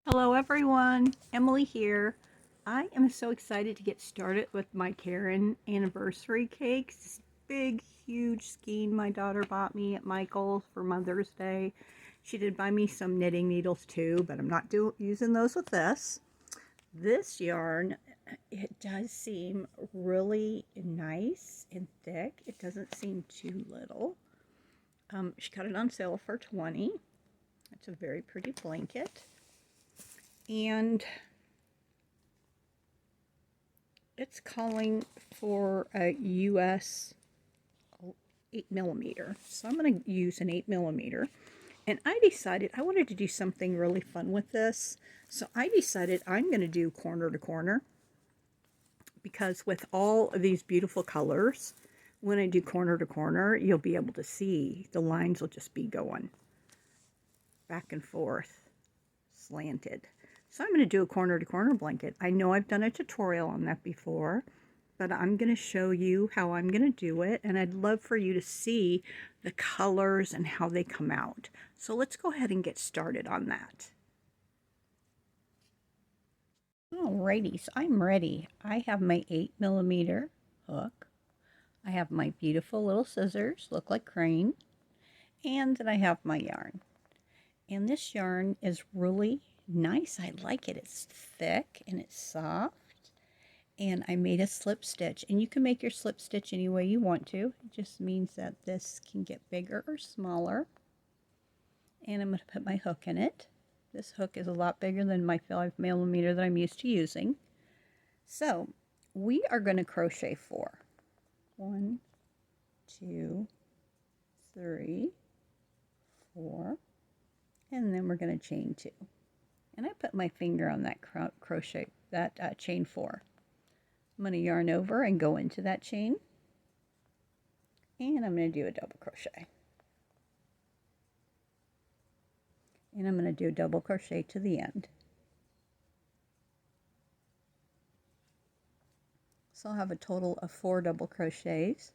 Hello everyone, Emily here. I am so excited to get started with my Caron Anniversary Cakes. This big, huge skein my daughter bought me at Michael's for Mother's Day. She did buy me some knitting needles too, but I'm not using those with this. This yarn, it does seem really nice and thick. It doesn't seem too little. She got it on sale for $20. It's a very pretty blanket. And it's calling for a US 8mm. So I'm going to use an 8mm. And I decided I wanted to do something really fun with this. So I decided I'm going to do corner to corner. Because with all of these beautiful colors, when I do corner to corner, you'll be able to see the lines will just be going back and forth, slanted. So I'm going to do a corner to corner blanket. I know I've done a tutorial on that before, but I'm going to show you how I'm going to do it, and I'd love for you to see the colors and how they come out. So let's go ahead and get started on that. Alrighty, so I'm ready. I have my 8mm hook. I have my beautiful little scissors, look like crane, and then I have my yarn. And this yarn is really nice. I like it. It's thick and it's soft. And I made a slip stitch. And you can make your slip stitch any way you want to. It just means that this can get bigger or smaller. And I'm going to put my hook in it. This hook is a lot bigger than my 5mm that I'm used to using. So we are going to crochet 4. 1, 2, 3, 4. And then we're going to chain 2. And I put my finger on that crochet, that chain 4. I'm going to yarn over and go into that chain. And I'm going to do a double crochet. And I'm going to do a double crochet to the end. So I'll have a total of 4 double crochets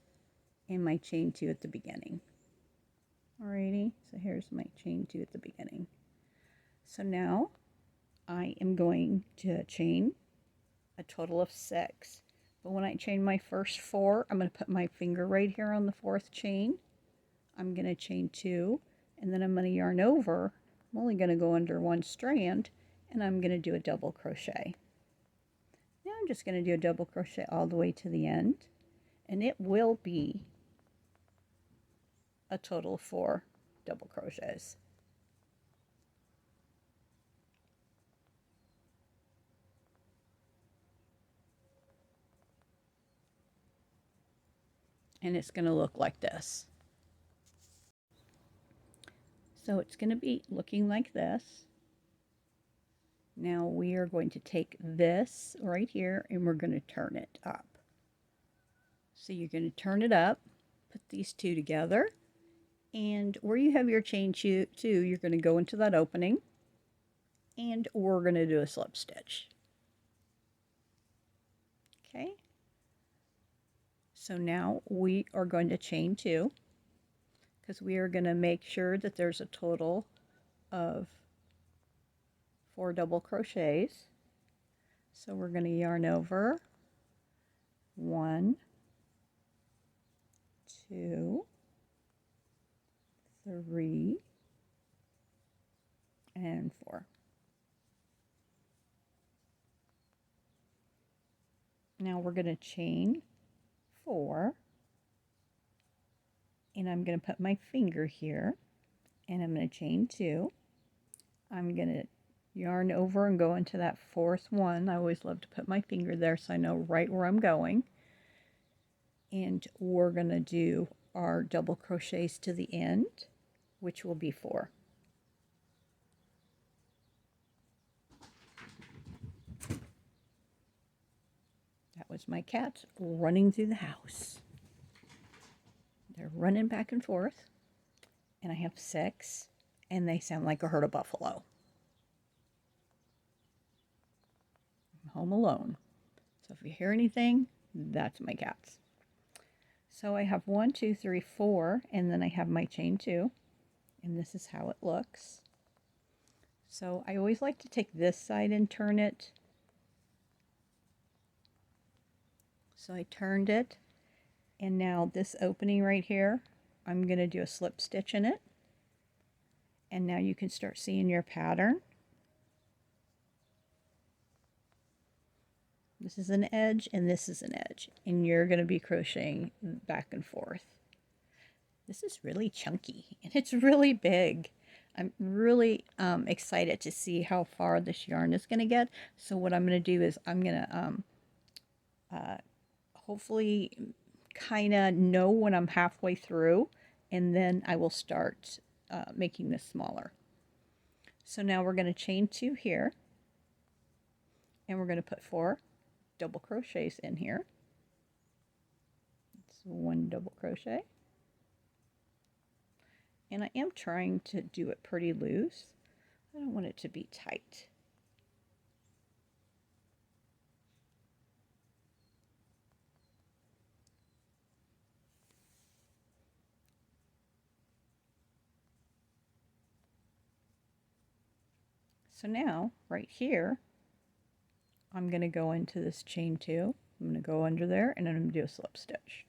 in my chain 2 at the beginning. Alrighty, so here's my chain 2 at the beginning. So now I am going to chain a total of 6. But when I chain my first 4, I'm going to put my finger right here on the 4th chain. I'm going to chain 2, and then I'm going to yarn over. I'm only going to go under 1 strand, and I'm going to do a double crochet. Now I'm just going to do a double crochet all the way to the end, and it will be a total of 4 double crochets. And it's going to look like this. So it's going to be looking like this. Now we are going to take this right here and we're going to turn it up. So you're going to turn it up, put these 2 together, and where you have your chain 2, you're going to go into that opening, and we're going to do a slip stitch. Okay. So now we are going to chain 2, because we are going to make sure that there's a total of 4 double crochets. So we're going to yarn over 1, 2, 3, and 4. Now we're going to chain 4, and I'm going to put my finger here, and I'm going to chain 2. I'm going to yarn over and go into that 4th one. I always love to put my finger there so I know right where I'm going. And we're going to do our double crochets to the end, which will be 4. That was my cats running through the house. They're running back and forth. And I have 6, and they sound like a herd of buffalo. I'm home alone. So if you hear anything, that's my cats. So I have 1, 2, 3, 4, and then I have my chain 2, and this is how it looks. So I always like to take this side and turn it. So I turned it, and now this opening right here, I'm going to do a slip stitch in it. And now you can start seeing your pattern. This is an edge and this is an edge, and you're going to be crocheting back and forth. This is really chunky and it's really big. I'm really excited to see how far this yarn is going to get. So what I'm going to do is I'm going to hopefully kind of know when I'm halfway through, and then I will start making this smaller. So now we're going to chain 2 here, and we're going to put 4 double crochets in here. It's 1 double crochet. And I am trying to do it pretty loose. I don't want it to be tight. So now, right here, I'm going to go into this chain 2. I'm going to go under there, and then I'm going to do a slip stitch.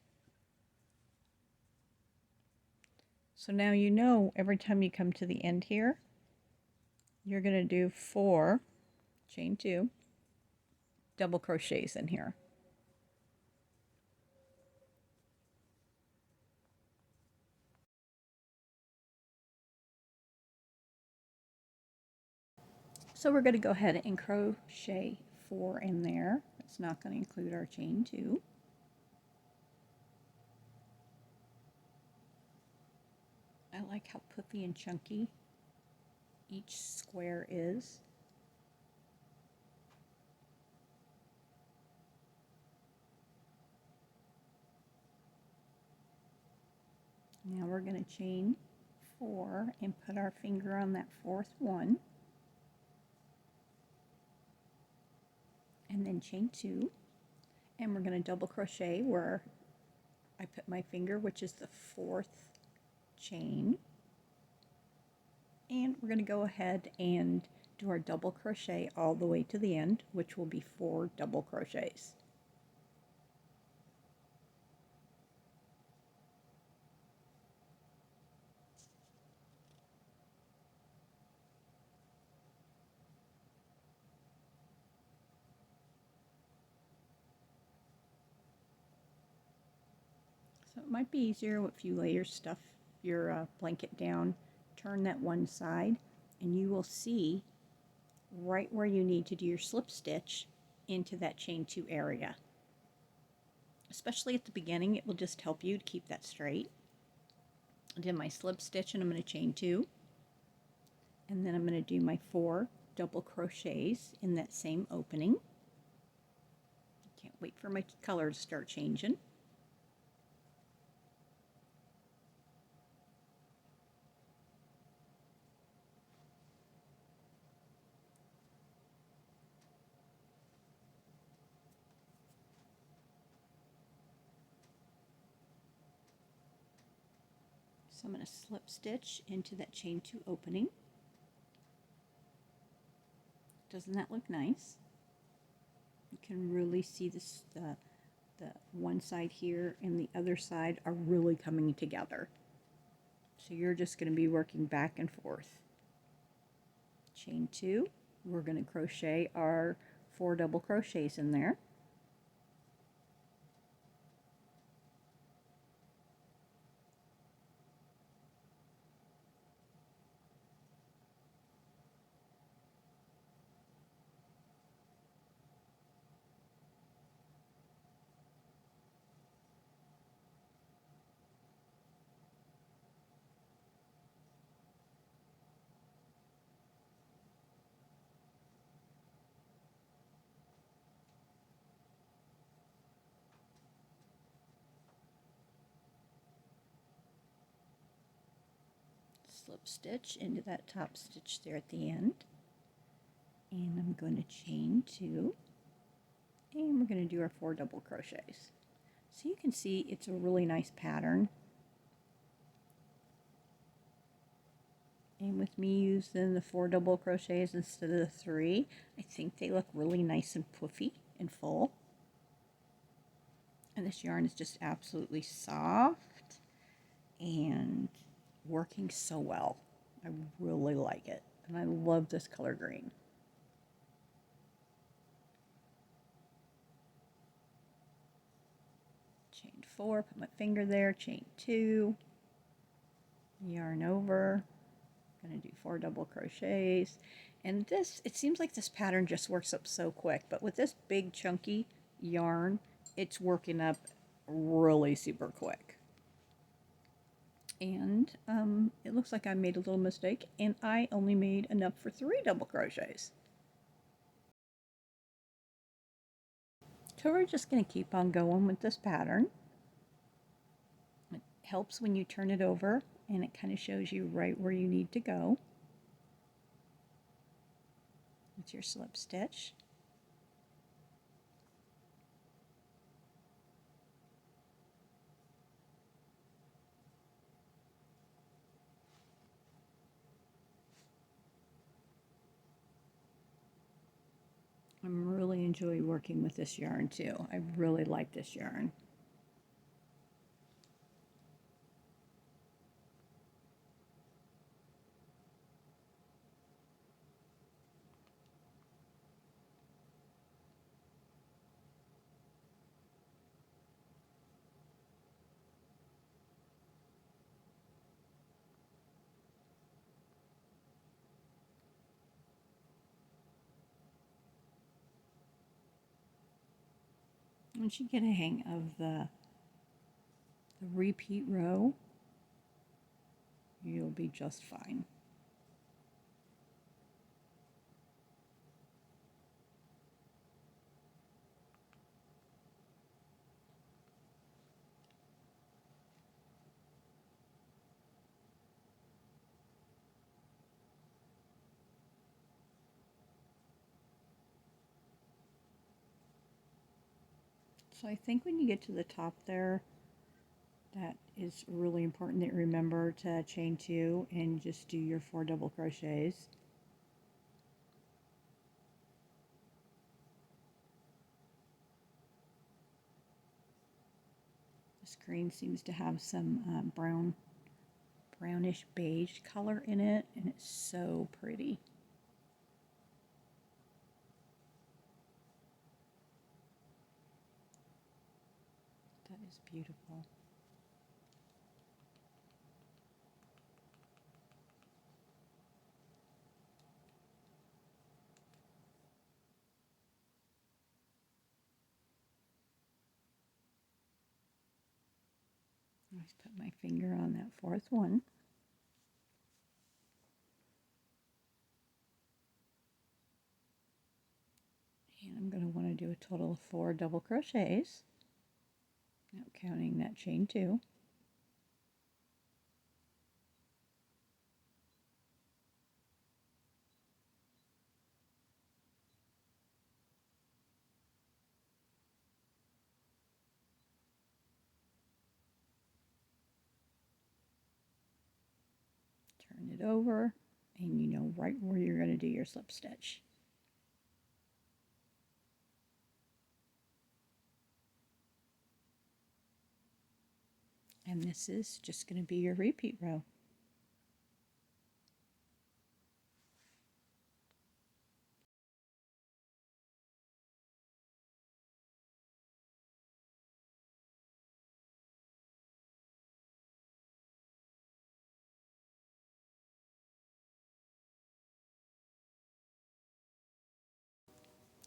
So now you know every time you come to the end here, you're going to do 4 chain 2 double crochets in here. So we're going to go ahead and crochet 4 in there. It's not going to include our chain 2. I like how puffy and chunky each square is. Now we're going to chain 4 and put our finger on that 4th one, and then chain 2, and we're going to double crochet where I put my finger, which is the 4th chain, and we're going to go ahead and do our double crochet all the way to the end, which will be 4 double crochets. So it might be easier if you lay your stuff, your blanket down, turn that one side, and you will see right where you need to do your slip stitch into that chain 2 area. Especially at the beginning, it will just help you to keep that straight. I did my slip stitch, and I'm going to chain 2, and then I'm going to do my 4 double crochets in that same opening. Can't wait for my color to start changing. So I'm going to slip stitch into that chain 2 opening. Doesn't that look nice? You can really see this, the one side here and the other side are really coming together. So you're just going to be working back and forth. Chain 2, we're going to crochet our 4 double crochets in there. Slip stitch into that top stitch there at the end, and I'm going to chain 2, and we're going to do our 4 double crochets. So you can see it's a really nice pattern, And with me using the 4 double crochets instead of the 3, I think they look really nice and puffy and full. And this yarn is just absolutely soft and working so well. I really like it. And I love this color green. Chain 4, put my finger there, chain 2, yarn over. Gonna do 4 double crochets. And this, it seems like this pattern just works up so quick, but with this big chunky yarn, it's working up really super quick. And it looks like I made a little mistake, and I only made enough for 3 double crochets. So we're just going to keep on going with this pattern. It helps when you turn it over, and it kind of shows you right where you need to go with your slip stitch. I'm really enjoying working with this yarn too. I really like this yarn. Once you get a hang of the repeat row, you'll be just fine. So I think when you get to the top there, that is really important that you remember to chain 2 and just do your 4 double crochets. This green seems to have some brownish beige color in it, and it's so pretty. That is beautiful. I just put my finger on that 4th one. And I'm going to want to do a total of 4 double crochets, not counting that chain 2. Turn it over, and you know right where you're going to do your slip stitch. And this is just going to be your repeat row.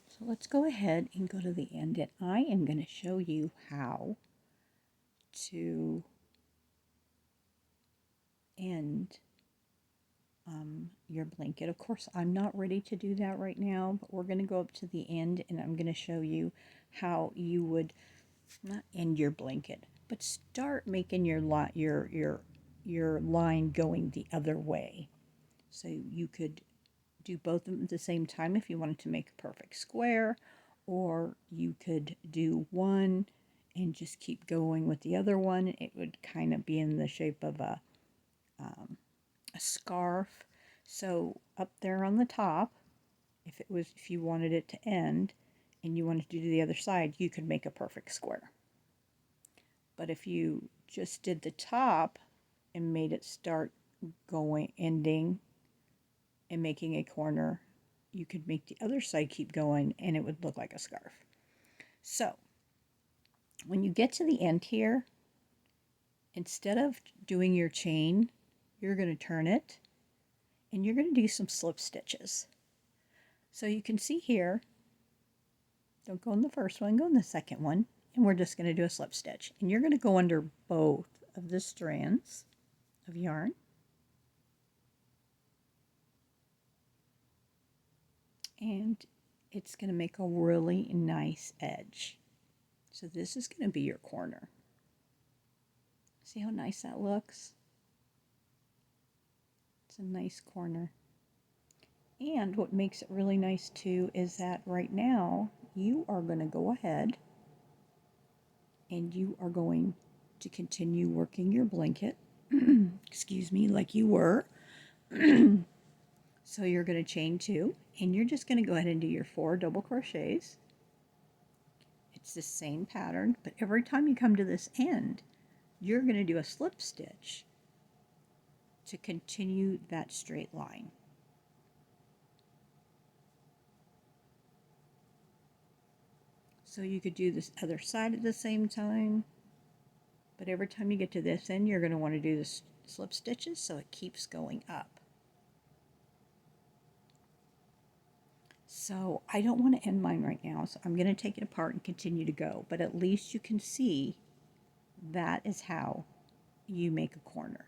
So let's go ahead and go to the end, and I am going to show you how to end your blanket. Of course, I'm not ready to do that right now, but we're going to go up to the end, and I'm going to show you how you would not end your blanket, but start making your line going the other way. So you could do both of them at the same time if you wanted to make a perfect square, or you could do one and just keep going with the other one. It would kind of be in the shape of a scarf. So up there on the top, if you wanted it to end and you wanted to do the other side, you could make a perfect square. But if you just did the top and made it start going, ending, and making a corner, you could make the other side keep going and it would look like a scarf. So when you get to the end here, instead of doing your chain, you're going to turn it and you're going to do some slip stitches. So you can see here, don't go in the first one, go in the second one, and we're just going to do a slip stitch. And you're going to go under both of the strands of yarn. And it's going to make a really nice edge. So this is going to be your corner. See how nice that looks? It's a nice corner. And what makes it really nice too is that right now you are going to go ahead and you are going to continue working your blanket, excuse me, like you were. So you're going to chain 2 and you're just going to go ahead and do your 4 double crochets. It's the same pattern, but every time you come to this end, you're going to do a slip stitch to continue that straight line. So you could do this other side at the same time, but every time you get to this end, you're going to want to do the slip stitches so it keeps going up. So I don't want to end mine right now, so I'm going to take it apart and continue to go, but at least you can see that is how you make a corner.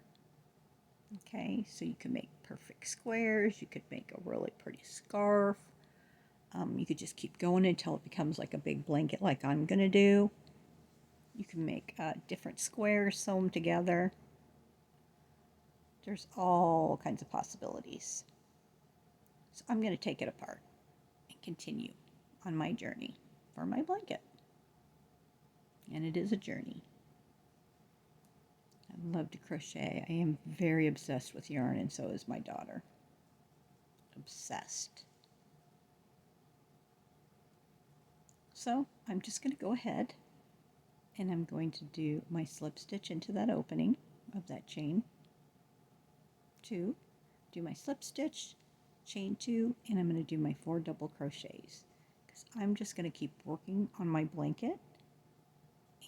Okay, so you can make perfect squares, you could make a really pretty scarf. You could just keep going until it becomes like a big blanket like I'm going to do. You can make different squares, sew them together. There's all kinds of possibilities. So I'm going to take it apart and continue on my journey for my blanket. And it is a journey. I love to crochet. I am very obsessed with yarn, and so is my daughter. Obsessed. So I'm just going to go ahead and I'm going to do my slip stitch into that opening of that chain 2, do my slip stitch, chain 2, and I'm going to do my 4 double crochets because I'm just going to keep working on my blanket.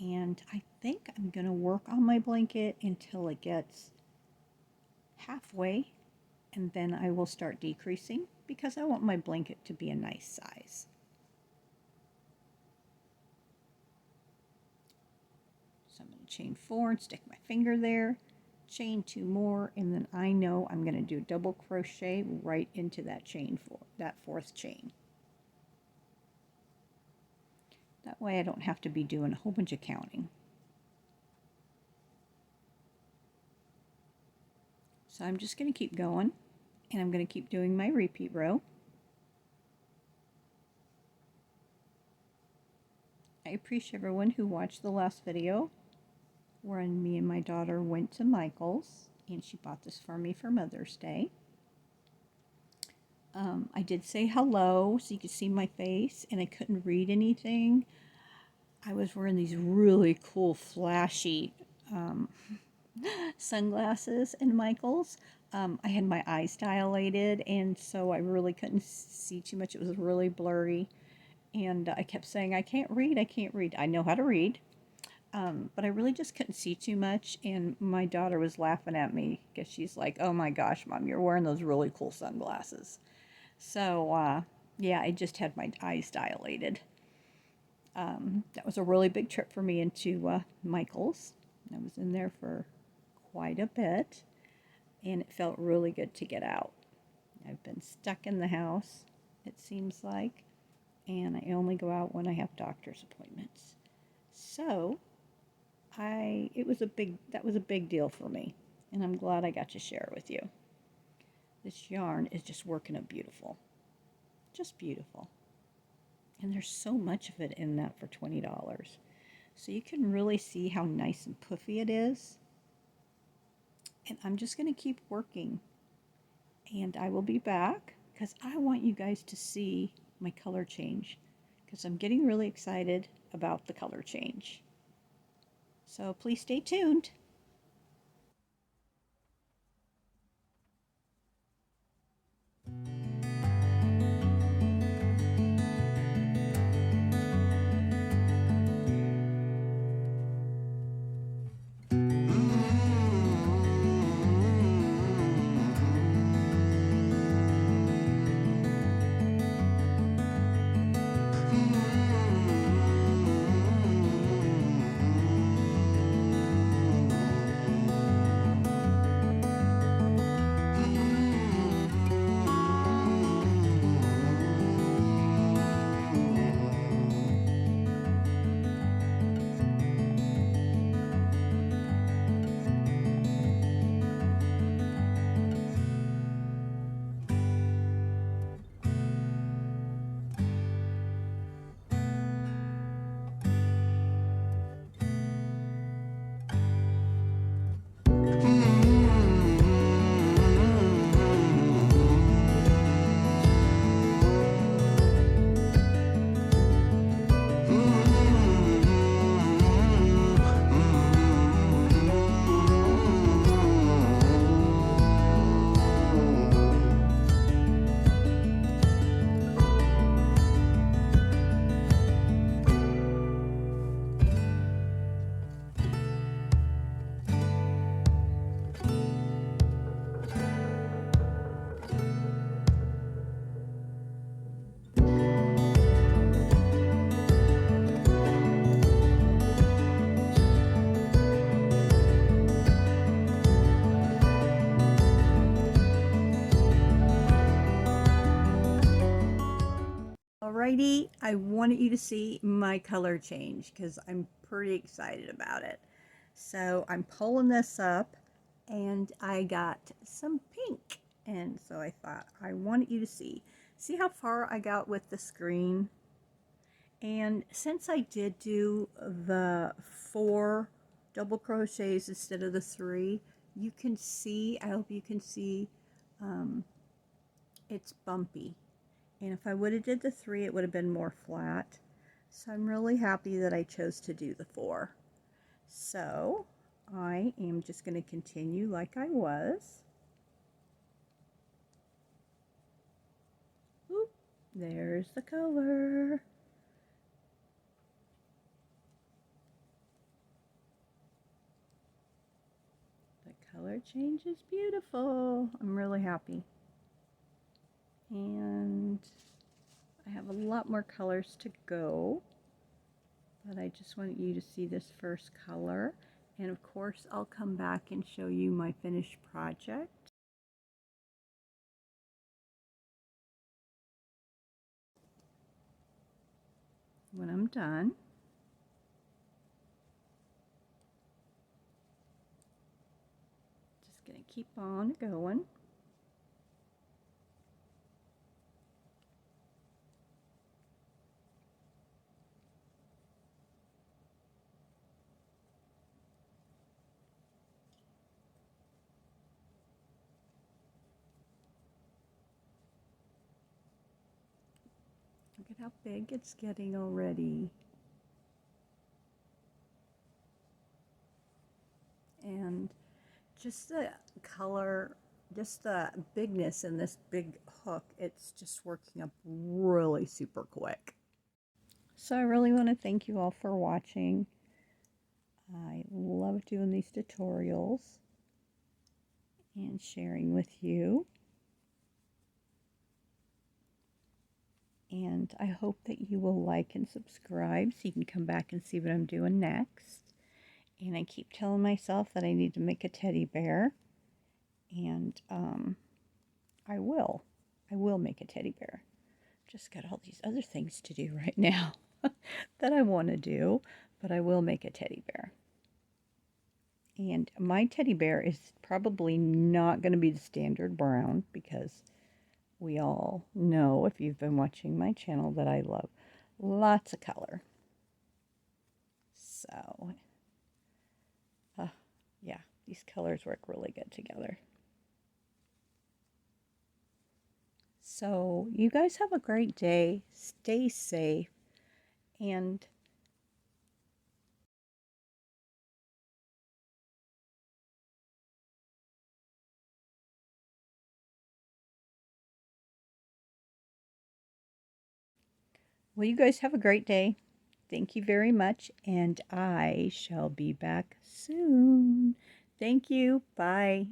And I think I'm going to work on my blanket until it gets halfway, and then I will start decreasing because I want my blanket to be a nice size. So I'm going to chain 4 and stick my finger there, chain 2 more, and then I know I'm going to do double crochet right into that chain 4, that 4th chain. That way I don't have to be doing a whole bunch of counting. So I'm just going to keep going, and I'm going to keep doing my repeat row. I appreciate everyone who watched the last video wherein me and my daughter went to Michael's, and she bought this for me for Mother's Day. I did say hello so you could see my face, and I couldn't read anything. I was wearing these really cool flashy sunglasses in Michael's. I had my eyes dilated, and so I really couldn't see too much. It was really blurry, and I kept saying, I can't read, I can't read. I know how to read, but I really just couldn't see too much, and my daughter was laughing at me because she's like, oh my gosh, Mom, you're wearing those really cool sunglasses. So, yeah, I just had my eyes dilated. That was a really big trip for me into Michael's. I was in there for quite a bit, and it felt really good to get out. I've been stuck in the house, it seems like, and I only go out when I have doctor's appointments. So, that was a big deal for me, and I'm glad I got to share it with you. This yarn is just working out beautiful. Just beautiful. And there's so much of it in that for $20. So you can really see how nice and puffy it is. And I'm just going to keep working And I will be back because I want you guys to see my color change because I'm getting really excited about the color change. So please stay tuned. Alrighty, I wanted you to see my color change because I'm pretty excited about it. So I'm pulling this up and I got some pink. And so I thought I wanted you to see how far I got with the screen. And since I did do the 4 double crochets instead of the 3, you can see, I hope you can see, it's bumpy. And if I would have did the 3, it would have been more flat. So I'm really happy that I chose to do the 4. So I am just going to continue like I was. Oop, there's the color. The color change is beautiful. I'm really happy. And I have a lot more colors to go, but I just want you to see this first color. And of course, I'll come back and show you my finished project. When I'm done. Just going to keep on going. Look at how big it's getting already. And just the color, just the bigness in this big hook, it's just working up really super quick. So I really want to thank you all for watching. I love doing these tutorials and sharing with you. And I hope that you will like and subscribe so you can come back and see what I'm doing next. And I keep telling myself that I need to make a teddy bear. And I will. I will make a teddy bear. Just got all these other things to do right now that I want to do. But I will make a teddy bear. And my teddy bear is probably not going to be the standard brown because we all know, if you've been watching my channel, that I love lots of color. So, yeah, these colors work really good together. So you guys have a great day. Stay safe. And well, you guys have a great day. Thank you very much. And I shall be back soon. Thank you. Bye.